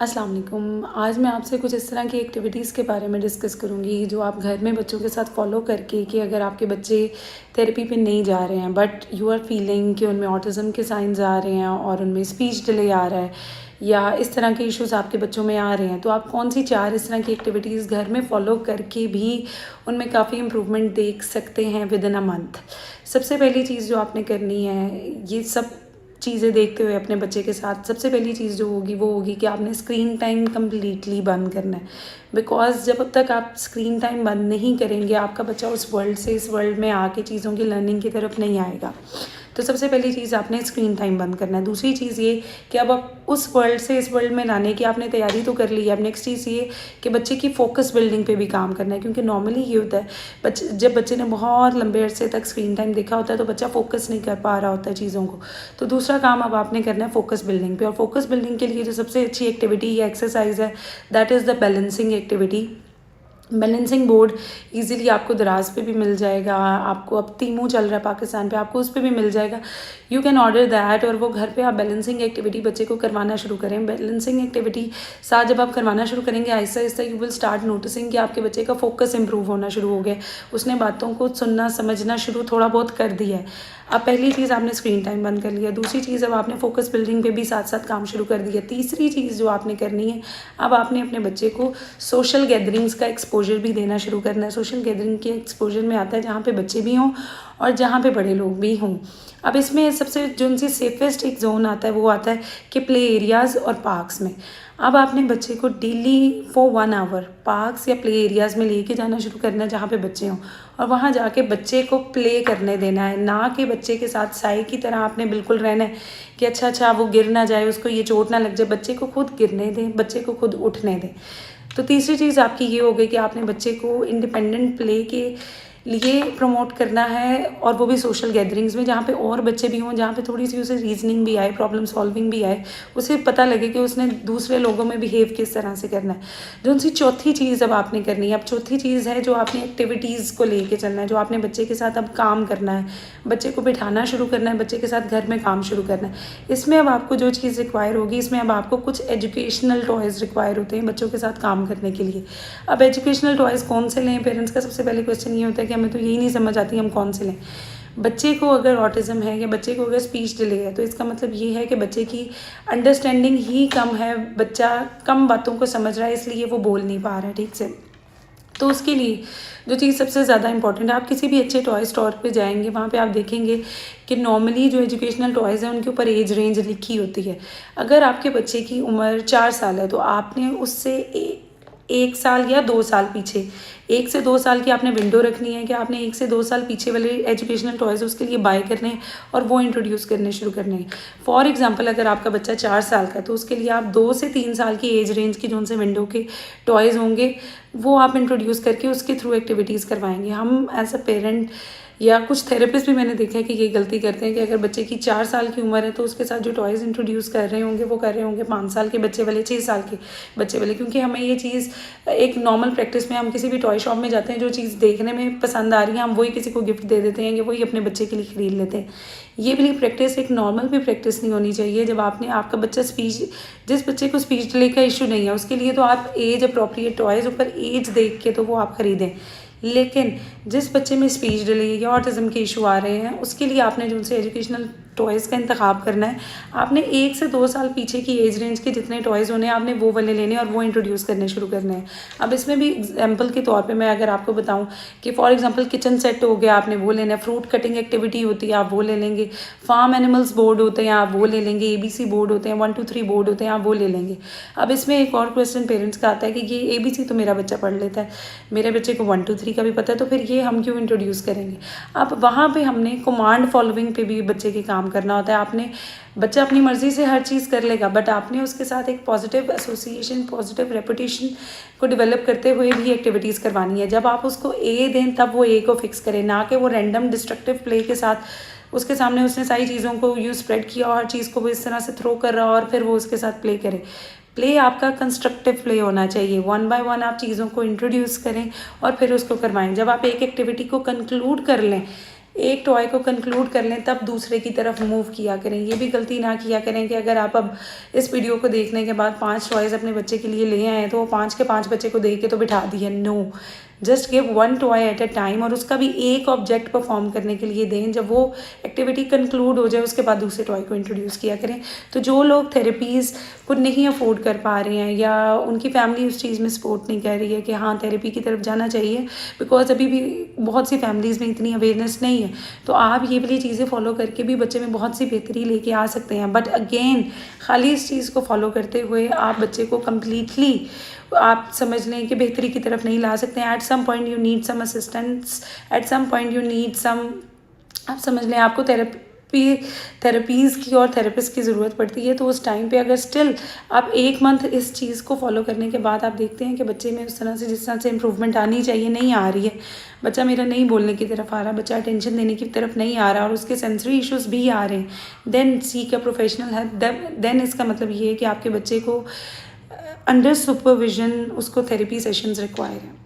अस्सलाम वालेकुम। आज मैं आपसे कुछ इस तरह की एक्टिविटीज़ के बारे में डिस्कस करूँगी जो आप घर में बच्चों के साथ फ़ॉलो करके कि अगर आपके बच्चे थेरेपी पे नहीं जा रहे हैं बट यू आर फीलिंग कि उनमें ऑटिज़म के साइंस आ रहे हैं और उनमें स्पीच डिले आ रहा है या इस तरह के इश्यूज़ आपके बच्चों में आ रहे हैं, तो आप कौन सी 4 इस तरह की एक्टिविटीज़ घर में फ़ॉलो करके भी उनमें काफ़ी इम्प्रूवमेंट देख सकते हैं विदिन अ मंथ। सबसे पहली चीज़ जो आपने करनी है, ये सब चीज़ें देखते हुए अपने बच्चे के साथ सबसे पहली चीज़ जो होगी वो होगी कि आपने स्क्रीन टाइम कम्प्लीटली बंद करना है। बिकॉज़ जब तक आप स्क्रीन टाइम बंद नहीं करेंगे, आपका बच्चा उस वर्ल्ड से इस वर्ल्ड में आके चीज़ों की लर्निंग की तरफ नहीं आएगा। तो सबसे पहली चीज़ आपने स्क्रीन टाइम बंद करना है। दूसरी चीज़ ये कि अब आप उस वर्ल्ड से इस वर्ल्ड में लाने की आपने तैयारी तो कर ली है। अब नेक्स्ट चीज़ ये कि बच्चे की फ़ोकस बिल्डिंग पे भी काम करना है, क्योंकि नॉर्मली ये होता है जब बच्चे ने बहुत लंबे अरसे तक स्क्रीन टाइम देखा होता है तो बच्चा फ़ोकस नहीं कर पा रहा होता है चीज़ों को। तो दूसरा काम अब आपने करना है फ़ोकस बिल्डिंग पे, और फ़ोकस बिल्डिंग के लिए जो सबसे अच्छी एक्टिविटी या एक्सरसाइज है that is the balancing activity. Balancing board easily आपको दराज पे भी मिल जाएगा, आपको अब तीमू चल रहा है पाकिस्तान पे, आपको उस पर भी मिल जाएगा। यू कैन ऑर्डर दैट और वो घर पे आप बैलेंसिंग एक्टिविटी बच्चे को करवाना शुरू करें। बैलेंसिंग एक्टिविटी साथ जब आप करवाना शुरू करेंगे, Aahista Aahista you will start noticing कि आपके बच्चे का फोकस इंप्रूव होना शुरू हो गया, उसने बातों को सुनना समझना शुरू थोड़ा बहुत कर दिया है। अब पहली चीज़ आपने स्क्रीन टाइम बंद कर लिया। दूसरी चीज़ अब आपने फोकस बिल्डिंग पे भी साथ साथ काम शुरू कर दिया। तीसरी चीज़ जो आपने करनी है, अब आपने अपने बच्चे को सोशल गैदरिंग्स का एक्सपोजर भी देना शुरू करना है। सोशल गैदरिंग के एक्सपोजर में आता है जहाँ पे बच्चे भी हों और जहाँ पे बड़े लोग भी हों। अब इसमें सबसे जो उनसे सेफेस्ट एक जोन आता है वो आता है कि प्ले एरियाज़ और पार्क्स में। अब आपने बच्चे को डेली फॉर 1 आवर पार्क्स या प्ले एरियाज़ में लेके जाना शुरू करना है जहाँ पे बच्चे हों, और वहाँ जाके बच्चे को प्ले करने देना है, ना कि बच्चे के साथ साई की तरह आपने बिल्कुल रहना है कि अच्छा वो गिर ना जाए, उसको ये चोट ना लग जाए। बच्चे को खुद गिरने दें, बच्चे को खुद उठने दें। तो तीसरी चीज़ आपकी ये हो गई कि आपने बच्चे को इंडिपेंडेंट प्ले के लिए प्रमोट करना है, और वो भी सोशल गैदरिंग्स में जहाँ पे और बच्चे भी हों, जहाँ पे थोड़ी सी उसे रीजनिंग भी आए, प्रॉब्लम सॉल्विंग भी आए, उसे पता लगे कि उसने दूसरे लोगों में बिहेव किस तरह से करना है। जो उनसी चौथी चीज़ अब आपने करनी है, अब चौथी चीज़ है जो आपने एक्टिविटीज़ को लेके चलना है, जो आपने बच्चे के साथ अब काम करना है, बच्चे को बिठाना शुरू करना है, बच्चे के साथ घर में काम शुरू करना है। इसमें अब आपको जो चीज़ रिक्वायर होगी, इसमें अब आपको कुछ एजुकेशनल टॉयज़ रिक्वायर होते हैं बच्चों के साथ काम करने के लिए। अब एजुकेशनल टॉयज़ कौन से लें, पेरेंट्स का सबसे पहले क्वेश्चन ये होता है कि हमें तो यही नहीं समझ आती हम कौन से लें। बच्चे को अगर ऑटिज़म है या बच्चे को अगर स्पीच डिले है तो इसका मतलब ये है कि बच्चे की अंडरस्टैंडिंग ही कम है, बच्चा कम बातों को समझ रहा है, इसलिए वो बोल नहीं पा रहा है ठीक से। तो उसके लिए जो चीज़ सबसे ज़्यादा इंपॉर्टेंट है, आप किसी भी अच्छे टॉय स्टोर पे जाएंगे, वहाँ पे आप देखेंगे कि नॉर्मली जो एजुकेशनल टॉयज़ हैं उनके ऊपर एज रेंज लिखी होती है। अगर आपके बच्चे की उम्र 4 साल है तो आपने उससे 1 साल या 2 साल पीछे, 1 से 2 साल की आपने विंडो रखनी है कि आपने 1 से 2 साल पीछे वाले एजुकेशनल टॉयज़ उसके लिए बाय करने हैं और वो इंट्रोड्यूस करने शुरू करने हैं। फॉर एग्जांपल अगर आपका बच्चा 4 साल का है तो उसके लिए आप 2 से 3 साल की एज रेंज की जो उनसे विंडो के टॉयज़ होंगे वो आप इंट्रोड्यूस करके उसके थ्रू एक्टिविटीज़ करवाएंगे। हम एज अ पेरेंट या कुछ थेरेपिस्ट भी मैंने देखा है कि ये गलती करते हैं कि अगर बच्चे की 4 साल की उम्र है तो उसके साथ जो टॉयज़ इंट्रोड्यूस कर रहे होंगे वो कर रहे होंगे 5 साल के बच्चे वाले, 6 साल के बच्चे वाले, क्योंकि हमें ये चीज़ एक नॉर्मल प्रैक्टिस में हम किसी भी टॉय शॉप में जाते हैं, जो चीज़ देखने में पसंद आ रही है हम वही किसी को गिफ्ट दे देते हैं या वही अपने बच्चे के लिए ख़रीद लेते हैं। ये वाली प्रैक्टिस एक नॉर्मल भी प्रैक्टिस नहीं होनी चाहिए। जब आपका बच्चा जिस बच्चे को स्पीच डिले का इशू नहीं है उसके लिए तो आप एज अप्रोप्रिएट टॉयज़ ऊपर एज देख के तो वो आप ख़रीदें, लेकिन जिस बच्चे में स्पीच डिले या ऑटिज़म के इशू आ रहे हैं उसके लिए आपने जो उनसे एजुकेशनल टॉयज़ का इंतखाब करना है। आपने 1 से 2 साल पीछे की एज रेंज के जितने टॉयज़ होने हैं आपने वो वाले लेने और वो इंट्रोड्यूस करने शुरू करने हैं। अब इसमें भी एग्जाम्पल के तौर पे मैं अगर आपको बताऊं कि फॉर एग्जांपल किचन सेट हो गया, आपने वो लेना है, फ्रूट कटिंग एक्टिविटी होती है आप वो ले लेंगे, फार्म एनिमल्स बोर्ड होते हैं आप वो ले लेंगे, ABC बोर्ड होते हैं, 1 2 3 बोर्ड होते हैं आप वो ले लेंगे। अब इसमें एक और क्वेश्चन पेरेंट्स का आता है कि ये ABC तो मेरा बच्चा पढ़ लेता है, मेरे बच्चे को 1 2 3 का भी पता है, तो फिर ये हम क्यों इंट्रोड्यूस करेंगे। अब वहाँ पर हमने कमांड फॉलोइंग पे भी बच्चे के काम करना होता है। आपने बच्चा अपनी मर्ज़ी से हर चीज़ कर लेगा बट आपने उसके साथ एक पॉजिटिव एसोसिएशन, पॉजिटिव रेपुटेशन को डेवलप करते हुए भी एक्टिविटीज़ करवानी है। जब आप उसको ए दें तब वो ए को फिक्स करें, ना कि वो रैंडम डिस्ट्रक्टिव प्ले के साथ उसके सामने उसने सारी चीज़ों को स्प्रेड किया और हर चीज़ को वो इस तरह से थ्रो कर रहा और फिर वो उसके साथ प्ले करे। प्ले आपका कंस्ट्रक्टिव प्ले होना चाहिए। 1 बाय 1 आप चीज़ों को इंट्रोड्यूस करें और फिर उसको करवाएं। जब आप एक एक्टिविटी को कंक्लूड कर लें एक टॉय को कंक्लूड कर लें तब दूसरे की तरफ मूव किया करें। ये भी गलती ना किया करें कि अगर आप अब इस वीडियो को देखने के बाद 5 टॉयज़ अपने बच्चे के लिए ले आए हैं तो वो 5 के 5 बच्चे को दे के तो बिठा दिया। No, just give 1 toy at a time, और उसका भी एक ऑब्जेक्ट परफॉर्म करने के लिए दें। जब वो एक्टिविटी कंक्लूड हो जाए उसके बाद दूसरे टॉय को इंट्रोड्यूस किया करें। तो जो लोग थेरेपीज़ को नहीं अफोर्ड कर पा रहे हैं या उनकी फैमिली उस चीज़ में सपोर्ट नहीं कर रही है कि हाँ थेरेपी की तरफ जाना चाहिए, बिकॉज अभी भी बहुत सी फैमिलीज़ में इतनी अवेयरनेस नहीं है, तो आप ये वाली चीज़ें फॉलो करके भी बच्चे में बहुत सी बेहतरी लेके आ सकते हैं। बट अगेन खाली इस चीज़ को फॉलो करते हुए आप बच्चे को कम्प्लीटली आप समझ लें कि बेहतरी की तरफ नहीं ला सकते हैं। At some point you need some assistance, at some point you need some, आप समझ लें आपको थेरेपीज़ की और थेरेपिस्ट की ज़रूरत पड़ती है। तो उस टाइम पे अगर स्टिल आप 1 मंथ इस चीज़ को फॉलो करने के बाद आप देखते हैं कि बच्चे में उस तरह से जिस तरह से इम्प्रूवमेंट आनी चाहिए नहीं आ रही है, बच्चा मेरा नहीं बोलने की तरफ आ रहा, बच्चा अटेंशन देने की तरफ नहीं आ रहा और उसके सेंसरी इश्यूज़ भी आ रहे हैं, then seek a professional help. Then इसका मतलब ये है कि आपके बच्चे को अंडर सुपरविजन उसको थेरेपी सेशंस रिक्वायर है।